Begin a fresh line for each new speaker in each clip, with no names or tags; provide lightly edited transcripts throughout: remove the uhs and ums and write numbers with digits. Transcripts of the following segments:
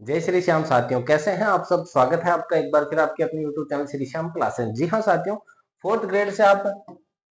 जय श्री श्याम साथियों, कैसे हैं आप सब। स्वागत है आपका एक बार फिर आपके अपने YouTube channel Shri Shyam classes. जी हाँ साथियों, फोर्थ ग्रेड से आप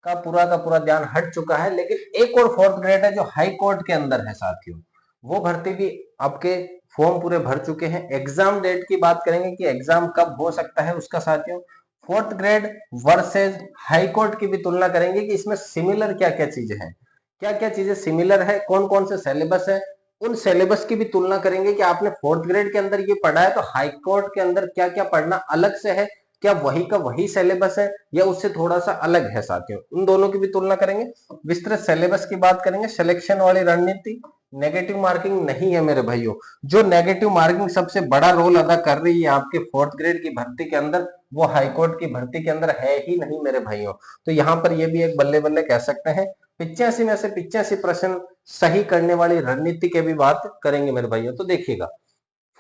का पूरा ध्यान हट चुका है, लेकिन एक और फोर्थ ग्रेड है जो हाई कोर्ट के अंदर है साथियों। वो भर्ती भी आपके फॉर्म पूरे भर चुके हैं। एग्जाम डेट की बात करेंगे कि एग्जाम कब हो सकता है उसका साथियों। Fourth grade versus high court की भी तुलना करेंगे कि इसमें सिमिलर क्या क्या चीजें हैं, क्या क्या चीजें सिमिलर है, कौन कौन से सिलेबस है। उन सिलेबस की भी तुलना करेंगे कि आपने फोर्थ ग्रेड के अंदर ये पढ़ा है तो हाई कोर्ट के अंदर क्या क्या पढ़ना अलग से है, क्या वही का वही सिलेबस है या उससे थोड़ा सा अलग है साथियों। उन दोनों की भी तुलना करेंगे। विस्तृत सिलेबस की बात करेंगे। सिलेक्शन वाली रणनीति, नेगेटिव मार्किंग नहीं है मेरे भाइयों। जो नेगेटिव मार्किंग सबसे बड़ा रोल अदा कर रही है आपके फोर्थ ग्रेड की भर्ती के अंदर, वो हाईकोर्ट की भर्ती के अंदर है ही नहीं मेरे भाइयों। तो यहाँ पर ये भी एक बल्ले बल्ले कह सकते हैं। 85 में से 85 प्रश्न सही करने वाली रणनीति की भी बात करेंगे मेरे भाइयों। तो देखिएगा,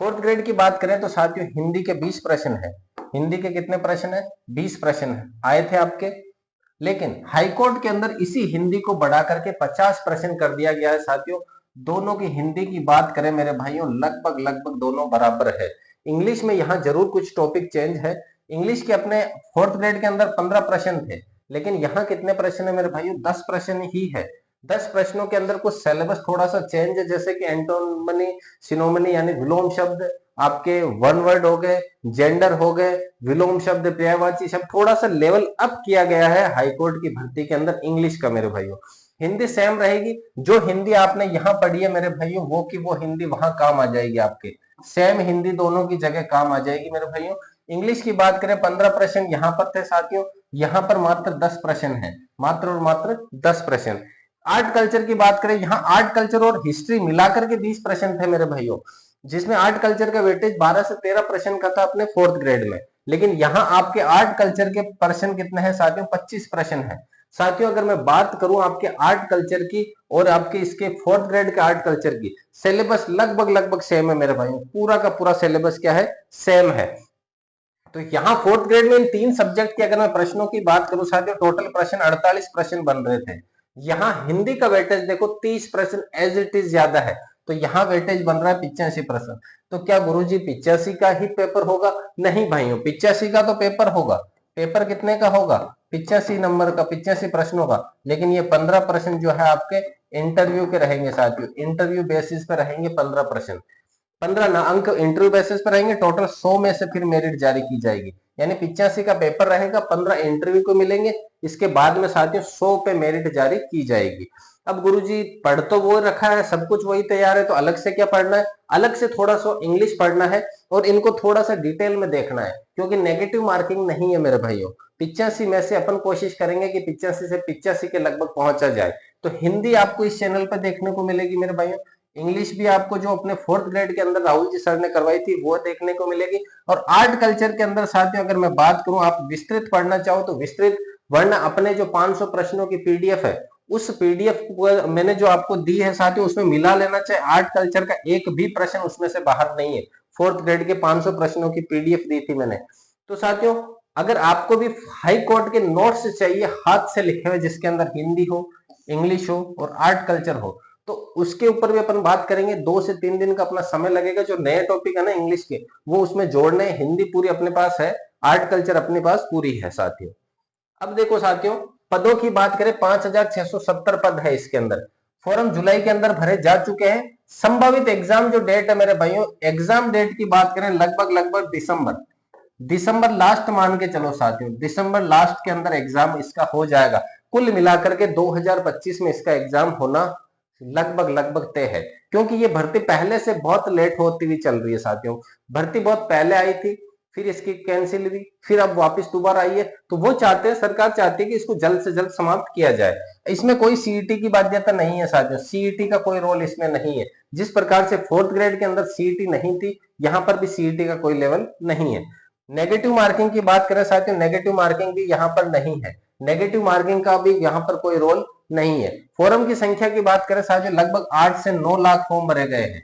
फोर्थ ग्रेड की बात करें तो साथियों हिंदी के 20 प्रश्न है। हिंदी के कितने प्रश्न है? 20 प्रश्न आए थे आपके। लेकिन हाईकोर्ट के अंदर इसी हिंदी को बढ़ा करके 50 प्रश्न कर दिया गया है साथियों। दोनों की हिंदी की बात करें मेरे भाइयों, लगभग लगभग दोनों बराबर है। इंग्लिश में यहाँ जरूर कुछ टॉपिक चेंज है। इंग्लिश के अपने फोर्थ ग्रेड के अंदर 15 प्रश्न थे, लेकिन यहाँ कितने प्रश्न है मेरे भाइयों? 10 प्रश्न ही है। 10 प्रश्नों के अंदर कुछ सिलेबस थोड़ा सा चेंज है, जैसे कि एंटोमनी, सिनोमनी यानी विलोम शब्द, आपके वन वर्ड हो गए, जेंडर हो गए, विलोम शब्द, पर्यायवाची शब्द, थोड़ा सा लेवल अप किया गया है हाईकोर्ट की भर्ती के अंदर इंग्लिश का मेरे भाइयों। हिंदी सेम रहेगी। जो हिंदी आपने यहाँ पढ़ी है मेरे भाइयों, वो की वो हिंदी वहां काम आ जाएगी आपके। सेम हिंदी दोनों की जगह काम आ जाएगी मेरे भाइयों। इंग्लिश की बात करें, 15 प्रश्न यहाँ पर थे साथियों, यहाँ पर मात्र 10 प्रश्न है, मात्र और मात्र 10 प्रश्न। आर्ट कल्चर की बात करें, यहाँ आर्ट कल्चर और हिस्ट्री मिलाकर के 20 प्रश्न थे मेरे भाइयों, जिसमें आर्ट कल्चर का वेटेज 12 से 13 प्रश्न का था अपने फोर्थ ग्रेड में। लेकिन यहाँ आपके आर्ट कल्चर के प्रश्न कितने हैं साथियों? 25 प्रश्न है साथियों। अगर मैं बात करूं आपके आर्ट कल्चर की और आपके इसके फोर्थ ग्रेड के आर्ट कल्चर की, सिलेबस लगभग लगभग सेम है मेरे भाइयों। पूरा का पूरा सिलेबस क्या है? सेम है। तो यहाँ फोर्थ ग्रेड में इन तीन सब्जेक्ट की अगर मैं प्रश्नों की बात करूं साथियों, टोटल प्रश्न 48 प्रश्न बन रहे थे। यहाँ हिंदी का वेटेज देखो 30 प्रश्न एज इट इज ज्यादा है, तो यहाँ वेटेज बन रहा है 85 प्रश्न। तो क्या गुरुजी 85 का ही पेपर होगा? नहीं भाइयों, 85 का तो पेपर होगा। पेपर कितने का होगा? 85 नंबर का, 85 प्रश्नों का। लेकिन ये 15 प्रश्न जो है आपके इंटरव्यू के रहेंगे साथियों। इंटरव्यू बेसिस पे रहेंगे 15 प्रश्न। 15 ना अंक इंटरव्यू बेसिस पर रहेंगे। टोटल 100 में से फिर मेरिट जारी की जाएगी, यानी 85 का पेपर रहेगा, 15 इंटरव्यू को मिलेंगे। इसके बाद में साथियों 100 पे मेरिट जारी की जाएगी। अब गुरुजी पढ़ तो वो रखा है, सब कुछ वही तैयार है, तो अलग से क्या पढ़ना है? अलग से थोड़ा सा इंग्लिश पढ़ना है और इनको थोड़ा सा डिटेल में देखना है, क्योंकि नेगेटिव मार्किंग नहीं है मेरे भाइयों। 85 में से अपन कोशिश करेंगे कि 85 से 85 के लगभग पहुंचा जाए। तो हिंदी आपको इस चैनल पर देखने को मिलेगी मेरे भाइयों। इंग्लिश भी आपको जो अपने फोर्थ ग्रेड के अंदर राहुल जी सर ने करवाई थी वो देखने को मिलेगी। और आर्ट कल्चर के अंदर साथियों अगर मैं बात करूं, आप विस्तृत पढ़ना चाहो तो विस्तृत, वरना अपने जो 500 प्रश्नों की पीडीएफ है, उस पीडीएफ को मैंने जो आपको दी है साथियों, उसमें मिला लेना चाहिए। आर्ट कल्चर का एक भी प्रश्न उसमें से बाहर नहीं है। फोर्थ ग्रेड के 500 प्रश्नों की पीडीएफ दी थी मैंने। तो साथियों अगर आपको भी हाई कोर्ट के नोट्स चाहिए हाथ से लिखे हुए, जिसके अंदर हिंदी हो, इंग्लिश हो और आर्ट कल्चर हो, तो उसके ऊपर भी अपन बात करेंगे। 2 से 3 दिन का अपना समय लगेगा। जो नए टॉपिक है ना इंग्लिश के, वो उसमें जोड़ने। हिंदी पूरी अपने पास है, आर्ट कल्चर अपने पास पूरी है साथियों। अब देखो साथियों, पदों की बात करें, 5670 पद है इसके अंदर। फॉर्म जुलाई के अंदर भरे जा चुके हैं। संभावित एग्जाम जो डेट है मेरे भाइयों, एग्जाम डेट की बात करें लगभग लगभग दिसंबर, दिसंबर लास्ट मान के चलो साथियों, दिसंबर लास्ट के अंदर एग्जाम इसका हो जाएगा। कुल मिलाकर के 2025 में इसका एग्जाम होना लगभग लगभग तय है, क्योंकि ये भर्ती पहले से बहुत लेट होती हुई चल रही है साथियों। भर्ती बहुत पहले आई थी, फिर इसकी कैंसिल हुई, फिर अब वापस दोबारा आई है। तो वो चाहते हैं, सरकार चाहती है कि इसको जल्द से जल्द समाप्त किया जाए। इसमें कोई सीईटी की बाध्यता नहीं है साथियों, सीईटी का कोई रोल इसमें नहीं है। जिस प्रकार से फोर्थ ग्रेड के अंदर सीईटी नहीं थी, यहां पर भी सीईटी का कोई लेवल नहीं है। नेगेटिव मार्किंग की बात करें साथियों, नेगेटिव मार्किंग भी यहाँ पर नहीं है। नेगेटिव मार्किंग का भी यहाँ पर कोई रोल नहीं है। फॉर्म की संख्या की बात करें साथियों, लगभग 8 से 9 लाख फॉर्म भरे गए हैं।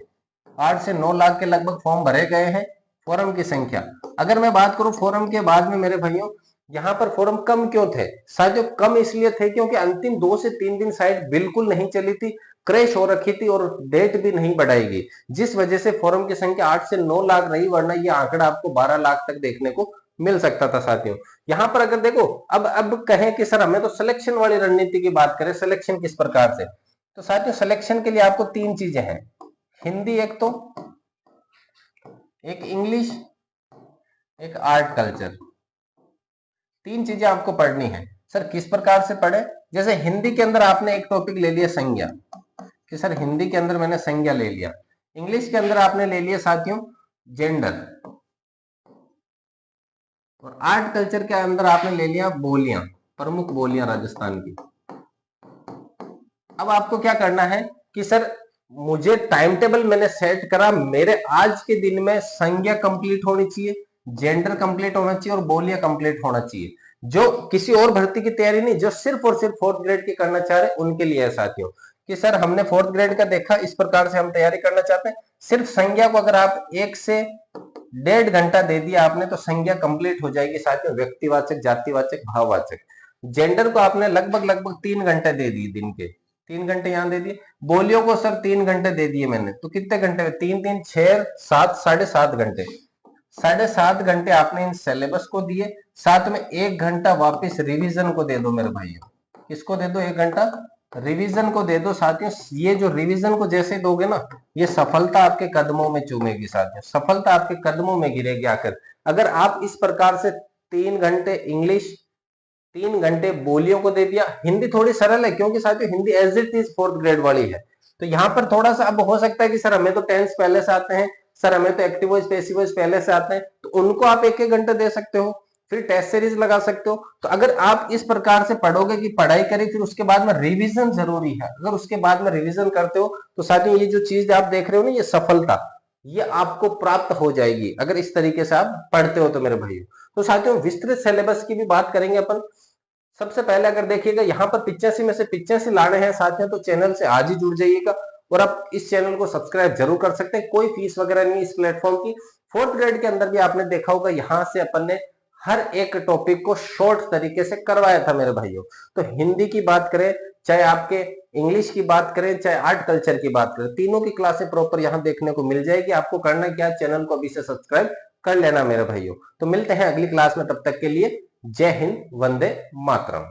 8 से 9 लाख के लगभग फॉर्म भरे गए हैं। फॉर्म की संख्या अगर मैं बात करूं फॉर्म के बाद में मेरे भाइयों, यहाँ पर फॉर्म कम क्यों थे साथियों? कम इसलिए थे क्योंकि अंतिम 2 से 3 दिन साइट बिल्कुल नहीं चली थी। क्रैश हो रखी थी और डेट भी नहीं बढ़ाएगी, जिस वजह से फॉर्म की संख्या 8 से 9 लाख रही, वरना ये आंकड़ा आपको 12 लाख तक देखने को मिल सकता था साथियों। यहां पर अगर देखो, अब कहें कि सर हमें तो सिलेक्शन वाली रणनीति की बात करें, सिलेक्शन किस प्रकार से, तो साथियों सिलेक्शन के लिए आपको 3 चीजें हैं, हिंदी एक तो, एक इंग्लिश, एक आर्ट कल्चर, 3 चीजें आपको पढ़नी है। सर किस प्रकार से पढ़े, जैसे हिंदी के अंदर आपने एक टॉपिक ले लिया संज्ञा, कि सर हिंदी के अंदर मैंने संज्ञा ले लिया, इंग्लिश के अंदर आपने ले लिया साथियों जेंडर, और आर्ट कल्चर के अंदर आपने ले लिया बोलियां, प्रमुख बोलियां राजस्थान की। अब आपको क्या करना है कि सर मुझे टाइम टेबल मैंने सेट करा, मेरे आज के दिन में संज्ञा कंप्लीट होनी चाहिए, जेंडर कंप्लीट होना चाहिए और बोलियां कंप्लीट होना चाहिए। जो किसी और भर्ती की तैयारी नहीं, जो सिर्फ और सिर्फ 4th ग्रेड की करना चाह रहे उनके लिए है साथियों, कि सर हमने 4th ग्रेड का देखा, इस प्रकार से हम तैयारी करना चाहते हैं। सिर्फ संज्ञा को अगर आप 1 से 1.5 घंटा दे दिया आपने तो संज्ञा कंप्लीट हो जाएगी साथियों, व्यक्तिवाचक, जातिवाचक, भाववाचक। जेंडर को आपने लगभग 3 घंटे दे दिए, दिन के 3 घंटे यहां दे दिए। बोलियों को सर 3 घंटे दे दिए मैंने, तो कितने घंटे में, 3 3 6 7 7.5 घंटे, 7.5 घंटे आपने इन सिलेबस को दिए, साथ में 1 घंटा वापस रिवीजन को दे दो मेरे भाइयों। किसको दे दो, 1 घंटा रिवीजन को दे दो साथियों। ये जो रिवीजन को जैसे दोगे ना, ये सफलता आपके कदमों में चूमेगी साथियों, सफलता आपके कदमों में गिरेगी आकर, अगर आप इस प्रकार से 3 घंटे इंग्लिश, 3 घंटे बोलियों को दे दिया। हिंदी थोड़ी सरल है, क्योंकि साथियों Hindi as it is 4th grade वाली है, तो यहाँ पर थोड़ा सा अब हो सकता है कि सर हमें तो टेंस पहले से आते हैं, सर हमें तो एक्टिव वॉइस पैसिव वॉइस पहले से आते हैं, तो उनको आप 1 घंटे दे सकते हो, फिर टेस्ट सीरीज लगा सकते हो। तो अगर आप इस प्रकार से पढ़ोगे कि पढ़ाई करें, फिर उसके बाद में रिवीजन जरूरी है, अगर उसके बाद में रिवीजन करते हो तो साथियों ये जो चीज आप देख रहे हो ना, ये सफलता, ये आपको प्राप्त हो जाएगी अगर इस तरीके से आप पढ़ते हो तो मेरे भाइयों। तो साथियों विस्तृत सिलेबस की भी बात करेंगे अपन। सबसे पहले अगर देखिएगा यहाँ पर 85 में से 85 लाने हैं साथियों, तो चैनल से आज ही जुड़ जाइएगा, और आप इस चैनल को सब्सक्राइब जरूर कर सकते हैं, कोई फीस वगैरह नहीं इस प्लेटफॉर्म की। 4th ग्रेड के अंदर भी आपने देखा होगा, यहाँ से अपन ने हर एक टॉपिक को शॉर्ट तरीके से करवाया था मेरे भाइयों। तो हिंदी की बात करें, चाहे आपके इंग्लिश की बात करें, चाहे आर्ट कल्चर की बात करें, तीनों की क्लासें प्रॉपर यहाँ देखने को मिल जाएगी। आपको करना क्या, चैनल को अभी से सब्सक्राइब कर लेना मेरे भाइयों। तो मिलते हैं अगली क्लास में, तब तक के लिए जय हिंद, वंदे मातरम।